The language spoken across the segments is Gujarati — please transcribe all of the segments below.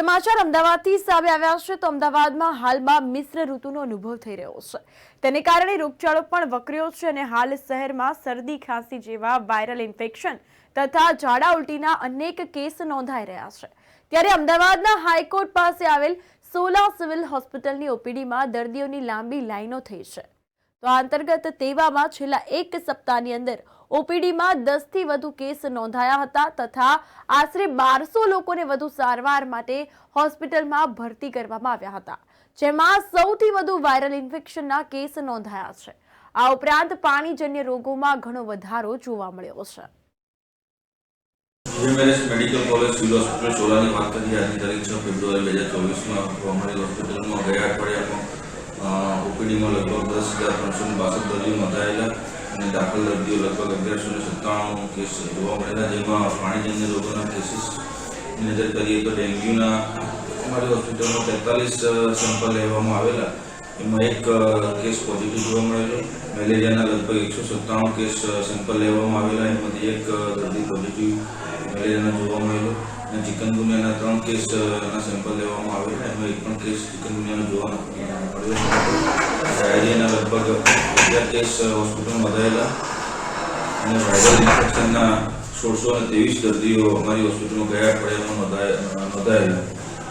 સમાચાર અમદાવાદથી સામે આવ્યા છે તો અમદાવાદમાં હાલમાં મિશ્ર ઋતુનો અનુભવ થઈ રહ્યો છે। તેને કારણે રોગચાળો પણ વકર્યો છે અને હાલ શહેરમાં શરદી ખાંસી જેવા વાયરલ ઇન્ફેક્શન તથા ઝાડા ઉલટીના અનેક કેસ નોંધાઈ રહ્યા છે। ત્યારે અમદાવાદના હાઈકોર્ટ પાસે આવેલ સોલા સિવિલ હોસ્પિટલની ઓપીડીમાં દર્દીઓની લાંબી લાઈનો થઈ છે। તો આ અંતર્ગત તેવામાં છેલ્લા એક સપ્તાહની અંદર ઓપીડીમાં 10 થી વધુ કેસ નોંધાયા હતા તથા આશરે 1200 લોકોને વધુ સારવાર માટે હોસ્પિટલમાં ભરતી કરવામાં આવ્યા હતા, જેમાં સૌથી વધુ વાયરલ ઇન્ફેક્શનના કેસ નોંધાયા છે। આ ઉપરાંત પાણીજન્ય રોગોમાં ઘણો વધારો જોવા મળ્યો છે। GMRS medical college civil hospital સોલાની વાત કરીએ। આજની તારીખ 6 ફેબ્રુઆરી 2024 અમારી હોસ્પિટલમાં ગયા અઠવાડિયામાં ઓપીડીમાં લગભગ 10,362 દર્દીઓ નોંધાયેલા અને દાખલ દર્દીઓ લગભગ 1197 કેસ જોવા મળેલા, જેમાં પાણીજન્ય રોગોના કેસીસની નજર કરીએ તો ડેન્ગ્યુના અમારી હોસ્પિટલમાં 43 સેમ્પલ લેવામાં આવેલા, એમાં એક કેસ પોઝિટિવ જોવા મળેલો। મેલેરિયાના લગભગ 197 કેસ સેમ્પલ લેવામાં આવેલા, એમાંથી એક દર્દી પોઝિટિવ મેલેરિયાના જોવા મળેલો અને ચિકનગુનિયાના 3 કેસના સેમ્પલ લેવામાં આવેલા, એમાં એક પણ કેસ ચિકનગુનિયાનો જોવા મળ્યો। ડાયરિયાના લગભગ 11 કેસ હોસ્પિટલમાં નોંધાયેલા અને વાયરલ ઇન્ફેક્શનના 1623 દર્દીઓ અમારી હોસ્પિટલમાં ગયા અઠવાડિયામાં નોંધાયેલા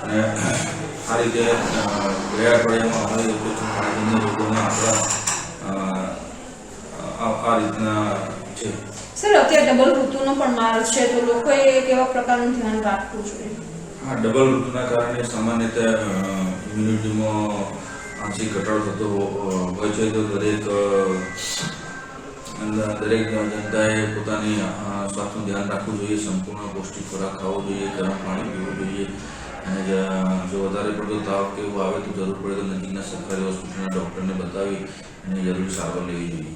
અને આ રીતે ગયા અઠવાડિયામાં અમારી હોસ્પિટલમાં પાણીજન્ય રોગોના આંકડા આ રીતના છે। સર, અત્યારે ડબલ ઋતુનો પણ માર છે, તો લોકોએ કેવા પ્રકારનું ધ્યાન રાખવું જોઈએ? હા, ડબલ ઋતુના કારણે સામાન્યતઃ ઇમ્યુનિટીમાં આંશિક ઘટાડો થતો હોય છે, તો દરેક જનતાએ પોતાની સ્વાસ્થ્યનું ધ્યાન રાખવું જોઈએ, સંપૂર્ણ પૌષ્ટિક ખોરાક ખાવો જોઈએ, ગરમ પાણી પીવું જોઈએ અને જો વધારે પડતો તાવ કે એવું આવે તો જરૂર પડે તો નજીકના સરકારી હોસ્પિટલના ડૉક્ટરને બતાવી અને જરૂરી સારવાર લેવી જોઈએ।